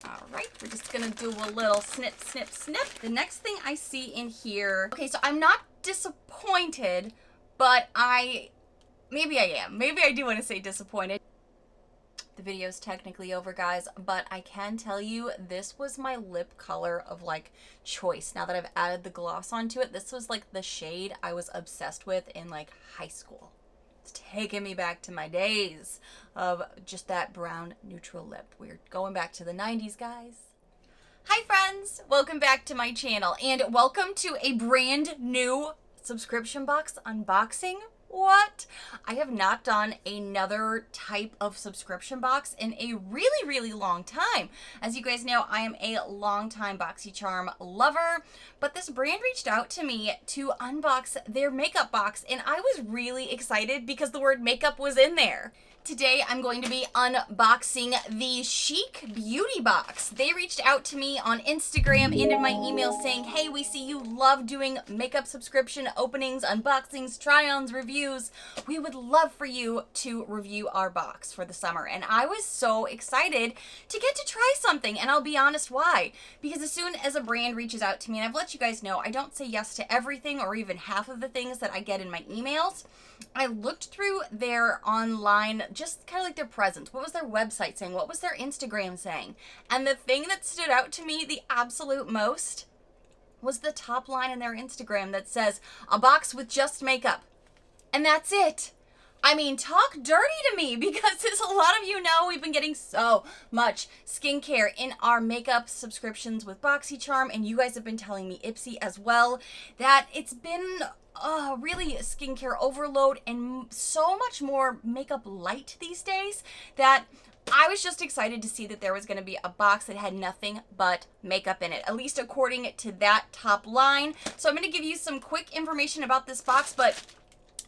All right, we're just gonna do a little snip, snip, snip. The next thing I see in here, okay, so I'm not disappointed, but maybe I am. Maybe I do want to say disappointed. The video's technically over, guys, but I can tell you this was my lip color of like choice. Now that I've added the gloss onto it, this was like the shade I was obsessed with in like high school. It's taking me back to my days of just that brown neutral lip. We're going back to the 90s, guys. Hi friends, welcome back to my channel and welcome to a brand new subscription box unboxing. What? I have not done another type of subscription box in a really long time. As you guys know, I am a longtime BoxyCharm lover, but this brand reached out to me to unbox their makeup box, and I was really excited because the word makeup was in there. Today, I'm going to be unboxing the Chic Beauty Box. They reached out to me on Instagram and in my email saying, hey, we see you love doing makeup subscription openings, unboxings, try-ons, reviews. We would love for you to review our box for the summer. And I was so excited to get to try something. And I'll be honest why. Because as soon as a brand reaches out to me, and I've let you guys know, I don't say yes to everything or even half of the things that I get in my emails. I looked through their online, just kind of like their presence. What was their website saying? What was their Instagram saying? And the thing that stood out to me the absolute most was the top line in their Instagram that says, a box with just makeup. And that's it. I mean, talk dirty to me, because as a lot of you know, we've been getting so much skincare in our makeup subscriptions with BoxyCharm, and you guys have been telling me, Ipsy as well, that it's been really skincare overload and so much more makeup light these days that I was just excited to see that there was going to be a box that had nothing but makeup in it, at least according to that top line. So I'm going to give you some quick information about this box, but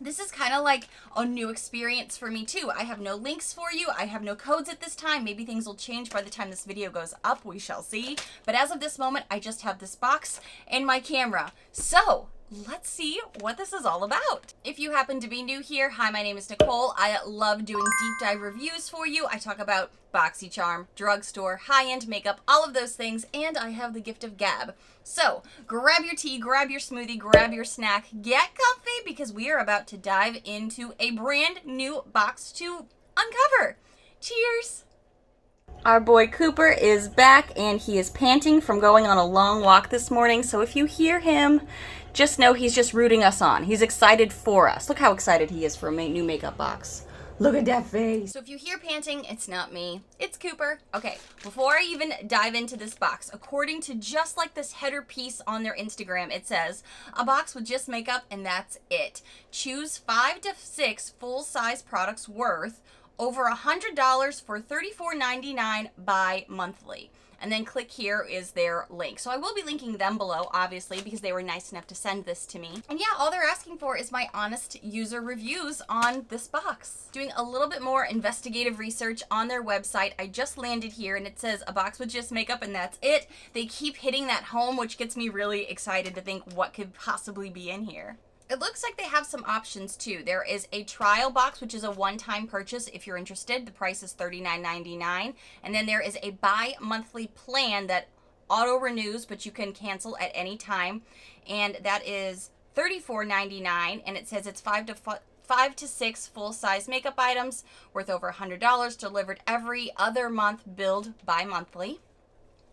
this is kind of like a new experience for me too. I have no links for you. I have no codes at this time. Maybe things will change by the time this video goes up. We shall see. But as of this moment, I just have this box and my camera. So let's see what this is all about. If you happen to be new here, hi, my name is Nicole. I love doing deep dive reviews for you. I talk about BoxyCharm, drugstore, high-end makeup, all of those things, and I have the gift of gab. So grab your tea, grab your smoothie, grab your snack, get comfy, because we are about to dive into a brand new box to uncover. Cheers! Our boy Cooper is back, and he is panting from going on a long walk this morning, so if you hear him, just know he's just rooting us on. He's excited for us. Look how excited he is for a new makeup box. Look at that face. So if you hear panting, it's not me. It's Cooper. Okay, before I even dive into this box, according to just like this header piece on their Instagram, it says, a box with just makeup and that's it. Choose 5 to 6 full-size products worth over $100 for $34.99 bi-monthly. And then click here is their link. So I will be linking them below, obviously, because they were nice enough to send this to me. And yeah, all they're asking for is my honest user reviews on this box. Doing a little bit more investigative research on their website. I just landed here and it says a box with just makeup and that's it. They keep hitting that home, which gets me really excited to think what could possibly be in here. It looks like they have some options too. There is a trial box, which is a one-time purchase if you're interested. The price is $39.99. And then there is a bi-monthly plan that auto-renews, but you can cancel at any time. And that is $34.99. And it says it's 5 to 6 full-size makeup items worth over $100 delivered every other month, billed bi-monthly.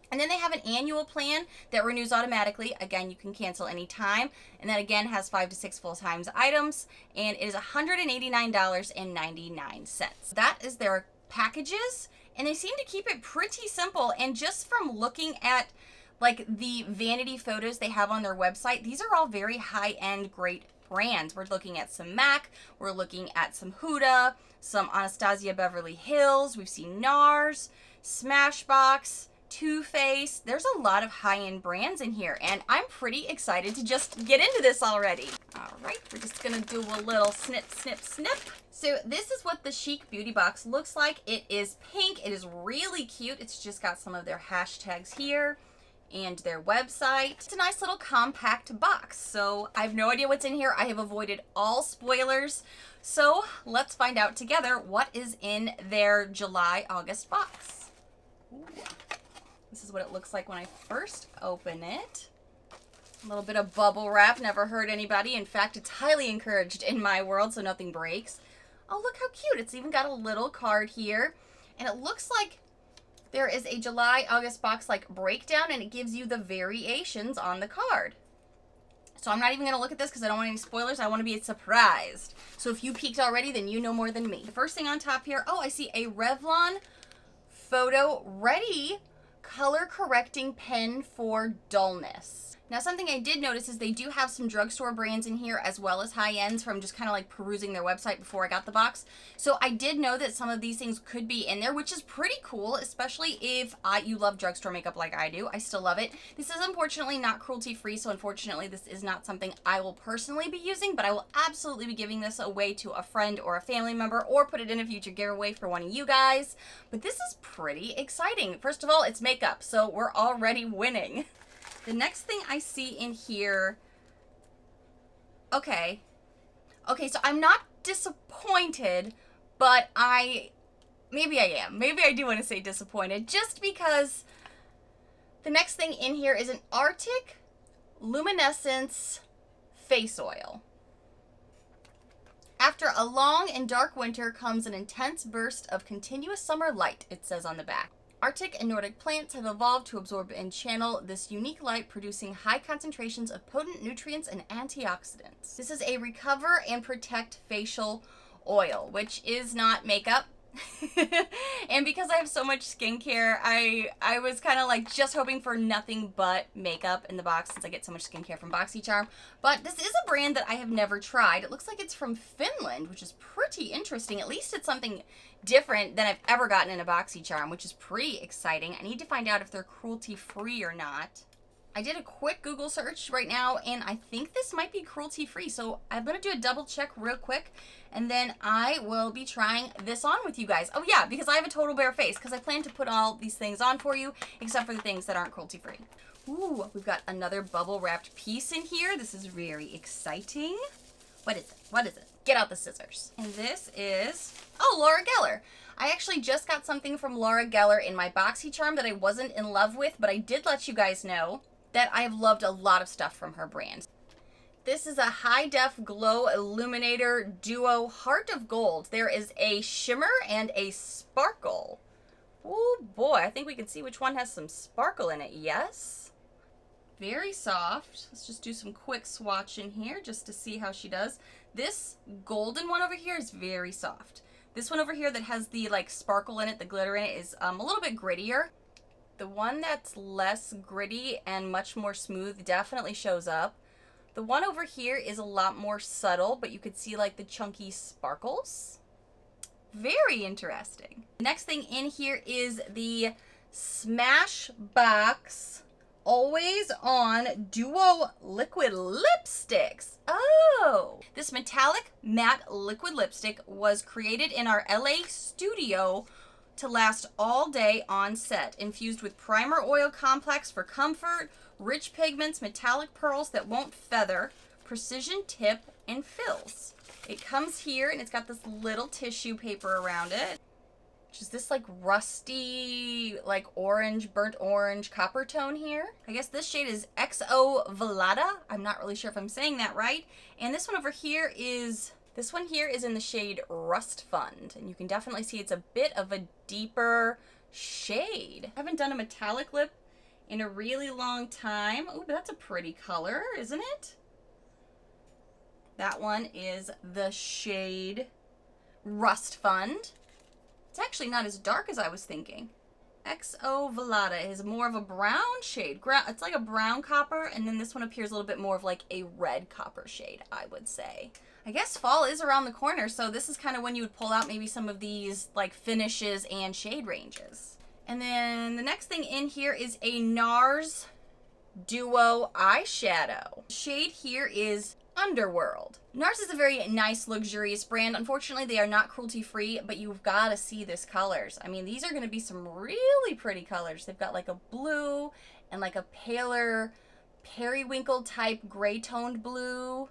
And then they have an annual plan that renews automatically. Again, you can cancel anytime. And that again has 5 to 6 full-time items. And it is $189.99. That is their packages. And they seem to keep it pretty simple. And just from looking at like the vanity photos they have on their website, these are all very high-end, great brands. We're looking at some MAC. We're looking at some Huda, some Anastasia Beverly Hills. We've seen NARS, Smashbox, Too Faced. There's a lot of high-end brands in here, and I'm pretty excited to just get into this already. All right, we're just gonna do a little snip, snip, snip. So this is what the Chic Beauty Box looks like. It is pink. It is really cute. It's just got some of their hashtags here and their website. It's a nice little compact box. So I have no idea what's in here. I have avoided all spoilers. So let's find out together what is in their July-August box. Ooh. This is what it looks like when I first open it. A little bit of bubble wrap, never hurt anybody. In fact, it's highly encouraged in my world, so nothing breaks. Oh, look how cute. It's even got a little card here. And it looks like there is a July-August box like breakdown, and it gives you the variations on the card. So I'm not even going to look at this because I don't want any spoilers. I want to be surprised. So if you peeked already, then you know more than me. The first thing on top here, oh, I see a Revlon Photo Ready color correcting pen for dullness. Now, something I did notice is they do have some drugstore brands in here as well as high ends from just kind of like perusing their website before I got the box. So I did know that some of these things could be in there, which is pretty cool, especially if you love drugstore makeup like I do. I still love it. This is unfortunately not cruelty free, so unfortunately this is not something I will personally be using, but I will absolutely be giving this away to a friend or a family member or put it in a future giveaway for one of you guys. But this is pretty exciting. First of all, it's makeup, so we're already winning. The next thing I see in here, okay, so I'm not disappointed, but maybe I am. Maybe I do want to say disappointed, just because the next thing in here is an Arctic Luminescence face oil. After a long and dark winter comes an intense burst of continuous summer light, it says on the back. Arctic and Nordic plants have evolved to absorb and channel this unique light, producing high concentrations of potent nutrients and antioxidants. This is a recover and protect facial oil, which is not makeup. And because I have so much skincare, I was kind of like just hoping for nothing but makeup in the box since I get so much skincare from BoxyCharm. But this is a brand that I have never tried. It looks like it's from Finland, which is pretty interesting. At least it's something different than I've ever gotten in a BoxyCharm, which is pretty exciting. I need to find out if they're cruelty-free or not. I did a quick Google search right now, and I think this might be cruelty-free. So I'm going to do a double check real quick, and then I will be trying this on with you guys. Oh yeah, because I have a total bare face, because I plan to put all these things on for you, except for the things that aren't cruelty-free. Ooh, we've got another bubble-wrapped piece in here. This is very exciting. What is it? What is it? Get out the scissors. And this is, oh, Laura Geller. I actually just got something from Laura Geller in my BoxyCharm that I wasn't in love with, but I did let you guys know that I've loved a lot of stuff from her brand. This is a high-def glow illuminator duo Heart of Gold. There is a shimmer and a sparkle. Oh boy, I think we can see which one has some sparkle in it. Yes. Very soft. Let's just do some quick swatch in here just to see how she does. This golden one over here is very soft. This one over here that has the like sparkle in it, the glitter in it, is a little bit grittier. The one that's less gritty and much more smooth definitely shows up. The one over here is a lot more subtle, but you could see like the chunky sparkles. Very interesting. The next thing in here is the Smashbox Always On Duo Liquid Lipsticks. Oh! This metallic matte liquid lipstick was created in our LA studio to last all day on set, infused with primer oil complex for comfort, rich pigments, metallic pearls that won't feather, precision tip, and fills. It comes here and it's got this little tissue paper around it, which is this like rusty, like orange, burnt orange copper tone here. I guess this shade is XO Velada. I'm not really sure if I'm saying that right. And this one over here is, this one here is in the shade Rust Fund, and you can definitely see it's a bit of a deeper shade. I haven't done a metallic lip in a really long time. Oh, but that's a pretty color, isn't it? That one is the shade Rust Fund. It's actually not as dark as I was thinking. XO Velada is more of a brown shade. It's like a brown copper, and then this one appears a little bit more of like a red copper shade, I would say. I guess fall is around the corner, so this is kind of when you would pull out maybe some of these like finishes and shade ranges. And then the next thing in here is a NARS Duo Eyeshadow. Shade here is Underworld. NARS is a very nice, luxurious brand. Unfortunately, they are not cruelty-free, but you've got to see this colors. I mean, these are going to be some really pretty colors. They've got like a blue and like a paler periwinkle type gray toned blue.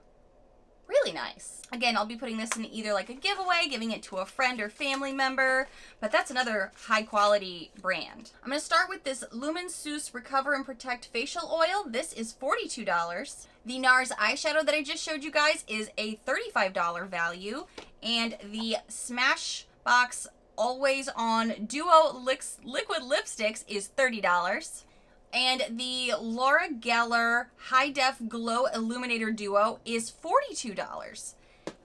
Really nice. Again, I'll be putting this in either like a giveaway, giving it to a friend or family member, but that's another high quality brand. I'm gonna start with this Lumen Sous Recover and Protect Facial Oil. This is $42. The NARS eyeshadow that I just showed you guys is a $35 value, and the Smashbox Always On Duo Liquid Lipsticks is $30. And the Laura Geller High Def Glow Illuminator Duo is $42.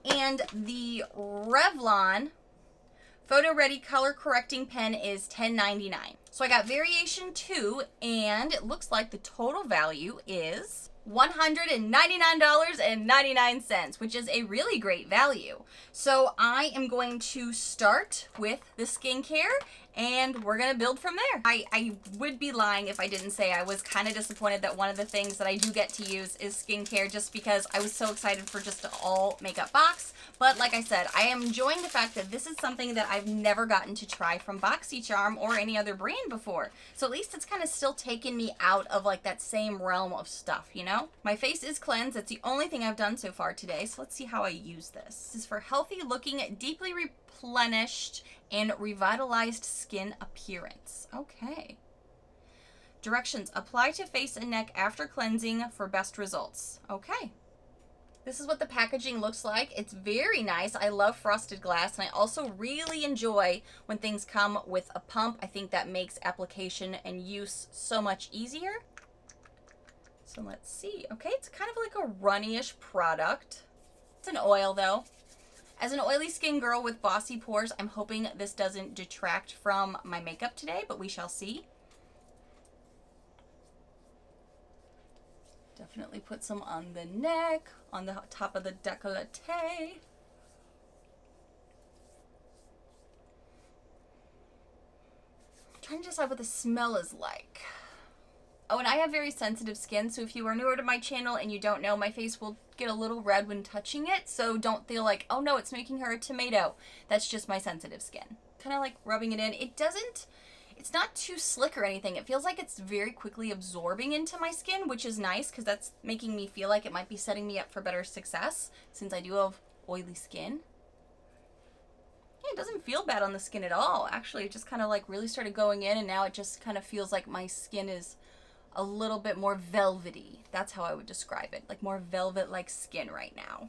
And the Revlon Photo Ready Color Correcting Pen is $10.99. So I got variation 2, and it looks like the total value is $199.99, which is a really great value. So I am going to start with the skincare, and we're gonna build from there. I would be lying if I didn't say I was kind of disappointed that one of the things that I do get to use is skincare, just because I was so excited for just an all makeup box. But like I said, I am enjoying the fact that this is something that I've never gotten to try from BoxyCharm or any other brand before. So at least it's kind of still taken me out of like that same realm of stuff, you know? My face is cleansed. That's the only thing I've done so far today. So let's see how I use this. This is for healthy looking, deeply replenished and revitalized skin appearance. Okay. Directions: apply to face and neck after cleansing for best results. Okay. This is what the packaging looks like. It's very nice. I love frosted glass, and I also really enjoy when things come with a pump. I think that makes application and use so much easier. So let's see. Okay, it's kind of like a runny-ish product. It's an oil though. As an oily skin girl with bossy pores, I'm hoping this doesn't detract from my makeup today, but we shall see. Definitely put some on the neck, on the top of the décolleté. Trying to decide what the smell is like. Oh, and I have very sensitive skin, so if you are newer to my channel and you don't know, my face will get a little red when touching it, so don't feel like, oh no, it's making her a tomato. That's just my sensitive skin. Kind of like rubbing it in. It's not too slick or anything. It feels like it's very quickly absorbing into my skin, which is nice because that's making me feel like it might be setting me up for better success since I do have oily skin. Yeah, it doesn't feel bad on the skin at all. Actually, it just kind of like really started going in, and now it just kind of feels like my skin is a little bit more velvety. That's how I would describe it, like more velvet-like skin right now.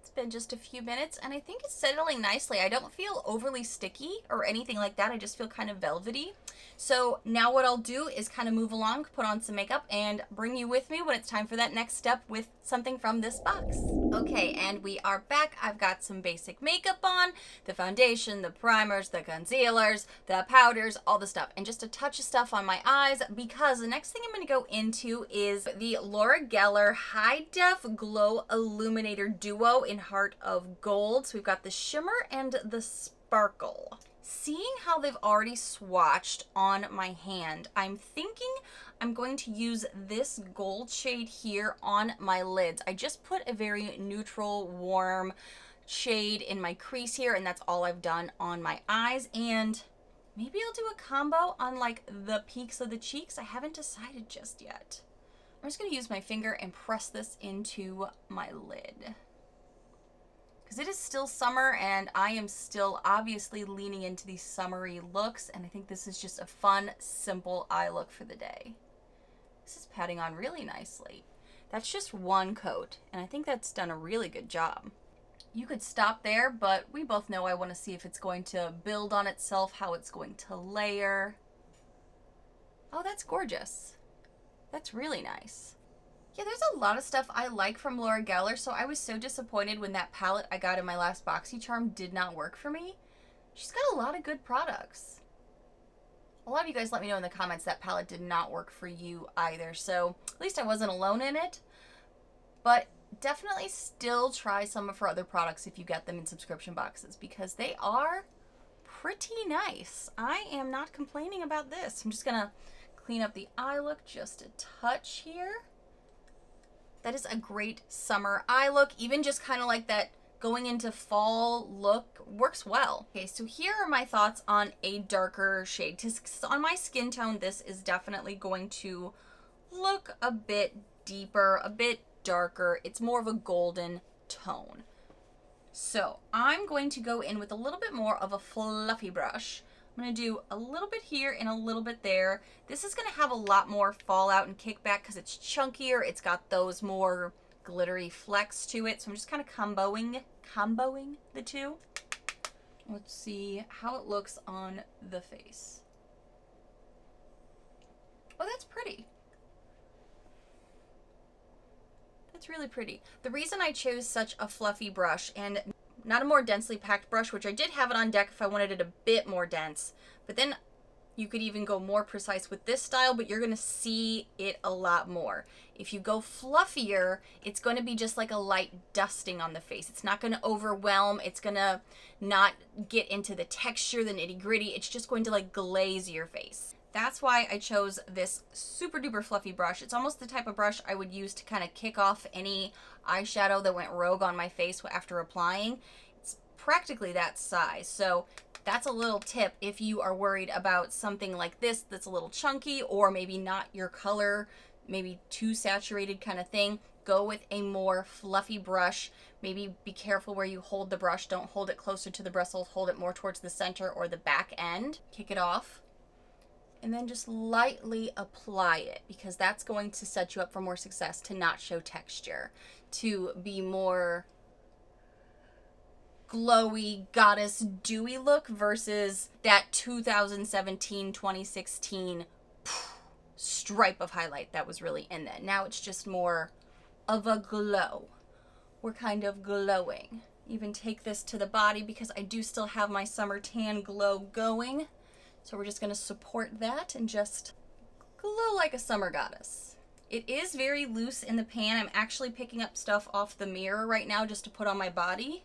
It's been just a few minutes, and I think it's settling nicely. I don't feel overly sticky or anything like that. I just feel kind of velvety. So now what I'll do is kind of move along, put on some makeup, and bring you with me when it's time for that next step with something from this box. Okay, and we are back. I've got some basic makeup on, the foundation, the primers, the concealers, the powders, all the stuff, and just a touch of stuff on my eyes, because the next thing I'm going to go into is the Laura Geller High Def Glow Illuminator Duo in Heart of Gold. So we've got the shimmer and the sparkle. Seeing how they've already swatched on my hand, I'm thinking I'm going to use this gold shade here on my lids. I just put a very neutral, warm shade in my crease here, and that's all I've done on my eyes. And maybe I'll do a combo on like the peaks of the cheeks. I haven't decided just yet. I'm just going to use my finger and press this into my lid, because it is still summer and I am still obviously leaning into these summery looks, and I think this is just a fun, simple eye look for the day. This is patting on really nicely. That's just one coat, and I think that's done a really good job. You could stop there, but we both know I want to see if it's going to build on itself, how it's going to layer. Oh, that's gorgeous. That's really nice. Yeah, there's a lot of stuff I like from Laura Geller, so I was so disappointed when that palette I got in my last BoxyCharm did not work for me. She's got a lot of good products. A lot of you guys let me know in the comments that palette did not work for you either, so at least I wasn't alone in it. But definitely still try some of her other products if you get them in subscription boxes, because they are pretty nice. I am not complaining about this. I'm just gonna clean up the eye look just a touch here. That is a great summer eye look. Even just kind of like that going into fall look works well. Okay, so here are my thoughts on a darker shade. On my skin tone, this is definitely going to look a bit deeper, a bit darker. It's more of a golden tone. So I'm going to go in with a little bit more of a fluffy brush. I'm going to do a little bit here and a little bit there. This is going to have a lot more fallout and kickback because it's chunkier. It's got those more glittery flecks to it. So I'm just kind of comboing the two. Let's see how it looks on the face. Oh, that's pretty. That's really pretty. The reason I chose such a fluffy brush and not a more densely packed brush, which I did have it on deck if I wanted it a bit more dense, but then you could even go more precise with this style, but you're going to see it a lot more. If you go fluffier, it's going to be just like a light dusting on the face. It's not going to overwhelm. It's going to not get into the texture, the nitty gritty. It's just going to like glaze your face. That's why I chose this super duper fluffy brush. It's almost the type of brush I would use to kind of kick off any eyeshadow that went rogue on my face after applying. It's practically that size. So that's a little tip if you are worried about something like this that's a little chunky or maybe not your color, maybe too saturated kind of thing. Go with a more fluffy brush. Maybe be careful where you hold the brush. Don't hold it closer to the bristle. Hold it more towards the center or the back end. Kick it off. And then just lightly apply it because that's going to set you up for more success, to not show texture, to be more glowy, goddess, dewy look versus that 2017, 2016 stripe of highlight that was really in there. Now it's just more of a glow. We're kind of glowing. Even take this to the body because I do still have my summer tan glow going. So we're just going to support that and just glow like a summer goddess. It is very loose in the pan. I'm actually picking up stuff off the mirror right now just to put on my body.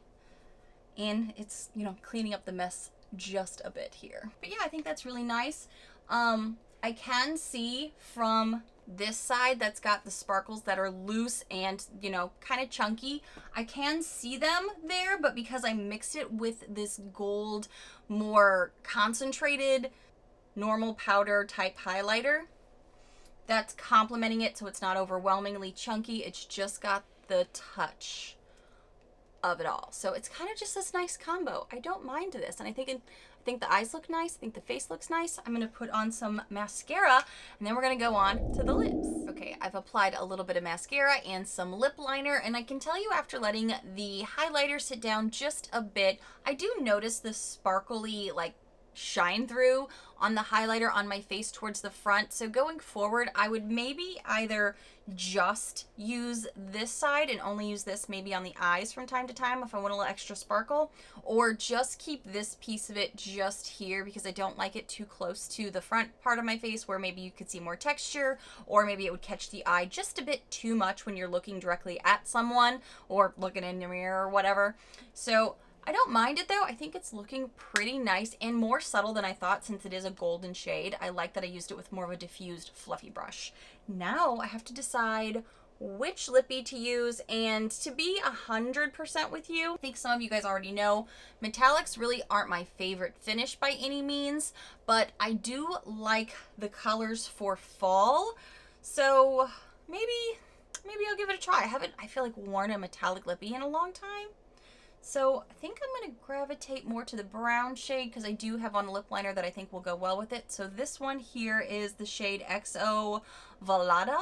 And it's, you know, cleaning up the mess just a bit here. But yeah, I think that's really nice. I can see from this side that's got the sparkles that are loose and, you know, kind of chunky. I can see them there, but because I mixed it with this gold, more concentrated, normal powder type highlighter, that's complementing it so it's not overwhelmingly chunky. It's just got the touch of it all. So it's kind of just this nice combo. I don't mind this. And I think the eyes look nice. I think the face looks nice. I'm going to put on some mascara and then we're going to go on to the lips. Okay, I've applied a little bit of mascara and some lip liner, and I can tell you after letting the highlighter sit down just a bit, I do notice the sparkly like shine through on the highlighter on my face towards the front. So going forward, I would maybe either just use this side and only use this maybe on the eyes from time to time if I want a little extra sparkle, or just keep this piece of it just here because I don't like it too close to the front part of my face where maybe you could see more texture, or maybe it would catch the eye just a bit too much when you're looking directly at someone or looking in the mirror or whatever. So I don't mind it though. I think it's looking pretty nice and more subtle than I thought since it is a golden shade. I like that I used it with more of a diffused fluffy brush. Now I have to decide which lippy to use, and to be 100% with you, I think some of you guys already know, metallics really aren't my favorite finish by any means, but I do like the colors for fall. So maybe I'll give it a try. I feel like worn a metallic lippy in a long time. So I think I'm going to gravitate more to the brown shade because I do have on a lip liner that I think will go well with it. So this one here is the shade XO Volada.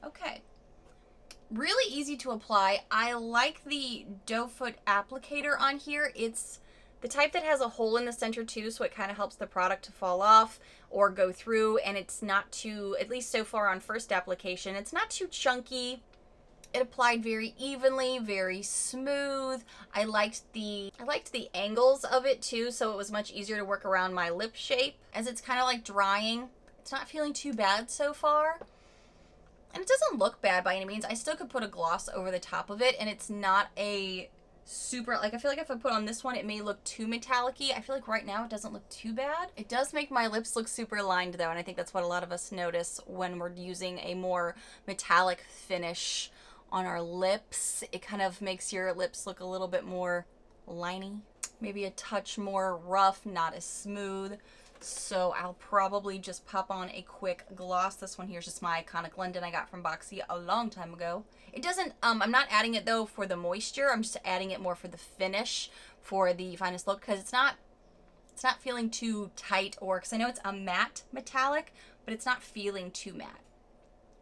Okay. Really easy to apply. I like the doe foot applicator on here. It's the type that has a hole in the center too, so it kind of helps the product to fall off or go through, and it's not too, at least so far on first application, it's not too chunky. It applied very evenly, very smooth. I liked the angles of it too, so it was much easier to work around my lip shape. As it's kind of like drying, it's not feeling too bad so far. And it doesn't look bad by any means. I still could put a gloss over the top of it, and it's not a super, like, I feel like if I put on this one it may look too metallic-y. I feel like right now it doesn't look too bad. It does make my lips look super lined though, and I think that's what a lot of us notice when we're using a more metallic finish on our lips. It kind of makes your lips look a little bit more liney, maybe a touch more rough, not as smooth. So I'll probably just pop on a quick gloss. This one here is just my Iconic London I got from Boxy a long time ago. It doesn't, I'm not adding it though for the moisture. I'm just adding it more for the finish, for the finest look, because it's not feeling too tight, or, because I know it's a matte metallic, but it's not feeling too matte.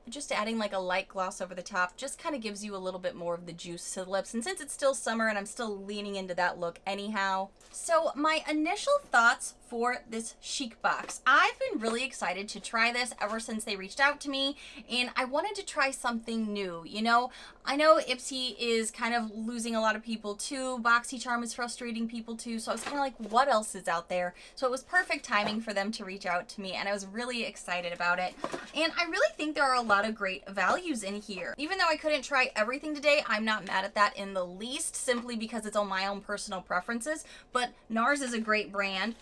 Just adding like a light gloss over the top just kind of gives you a little bit more of the juice to the lips. And since it's still summer and I'm still leaning into that look anyhow. So my initial thoughts for this Chic box. I've been really excited to try this ever since they reached out to me, and I wanted to try something new. You know, I know Ipsy is kind of losing a lot of people too. BoxyCharm is frustrating people too. So I was kind of like, what else is out there? So it was perfect timing for them to reach out to me, and I was really excited about it. And I really think there are a lot of great values in here. Even though I couldn't try everything today, I'm not mad at that in the least, simply because it's on my own personal preferences. But NARS is a great brand.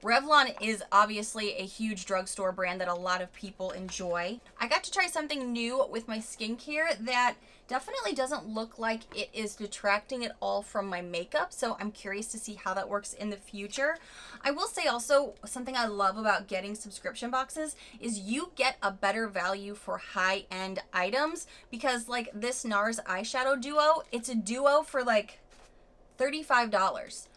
Revlon is obviously a huge drugstore brand that a lot of people enjoy. I got to try something new with my skincare that definitely doesn't look like it is detracting at all from my makeup, so I'm curious to see how that works in the future. I will say also, something I love about getting subscription boxes is you get a better value for high-end items, because like this NARS eyeshadow duo, it's a duo for like $35.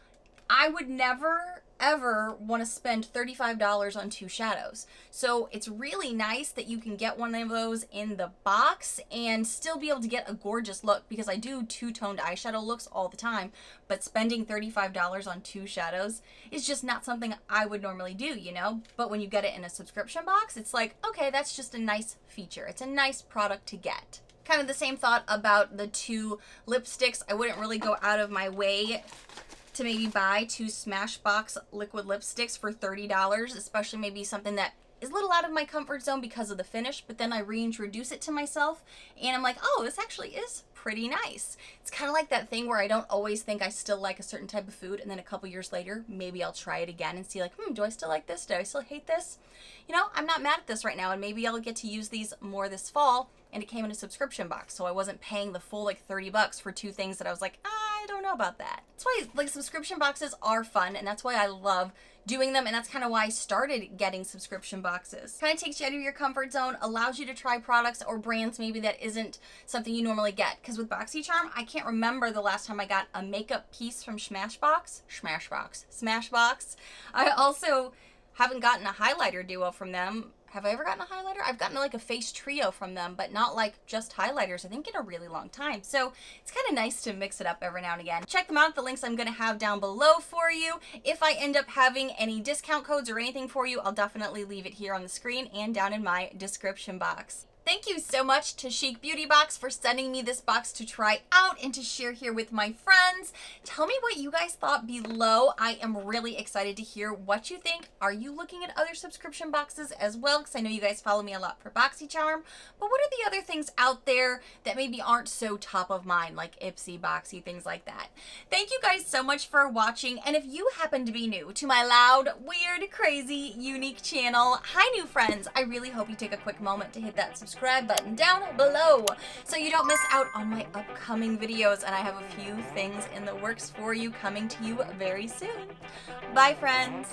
I would never ever want to spend $35 on 2 shadows. So it's really nice that you can get one of those in the box and still be able to get a gorgeous look, because I do two-toned eyeshadow looks all the time, but spending $35 on 2 shadows is just not something I would normally do, you know? But when you get it in a subscription box, it's like, okay, that's just a nice feature. It's a nice product to get. Kind of the same thought about the 2 lipsticks. I wouldn't really go out of my way to maybe buy 2 Smashbox liquid lipsticks for $30, especially maybe something that is a little out of my comfort zone because of the finish, but then I reintroduce it to myself and I'm like, oh, this actually is pretty nice. It's kind of like that thing where I don't always think I still like a certain type of food, and then a couple years later, maybe I'll try it again and see like, do I still like this? Do I still hate this? You know, I'm not mad at this right now, and maybe I'll get to use these more this fall, and it came in a subscription box, so I wasn't paying the full like $30 for 2 things that I was like, I don't know about that. That's why like subscription boxes are fun, and that's why I love doing them, and that's kind of why I started getting subscription boxes. Kind of takes you out of your comfort zone, allows you to try products or brands maybe that isn't something you normally get. Because with BoxyCharm, I can't remember the last time I got a makeup piece from Smashbox. I also haven't gotten a highlighter duo from them. Have I ever gotten a highlighter? I've gotten like a face trio from them, but not like just highlighters, I think, in a really long time. So it's kind of nice to mix it up every now and again. Check them out. The links I'm going to have down below for you. If I end up having any discount codes or anything for you, I'll definitely leave it here on the screen and down in my description box. Thank you so much to Chic Beauty Box for sending me this box to try out and to share here with my friends. Tell me what you guys thought below. I am really excited to hear what you think. Are you looking at other subscription boxes as well? Because I know you guys follow me a lot for BoxyCharm. But what are the other things out there that maybe aren't so top of mind, like Ipsy, Boxy, things like that? Thank you guys so much for watching. And if you happen to be new to my loud, weird, crazy, unique channel, hi new friends. I really hope you take a quick moment to hit that subscribe button down below so you don't miss out on my upcoming videos, and I have a few things in the works for you coming to you very soon. Bye friends.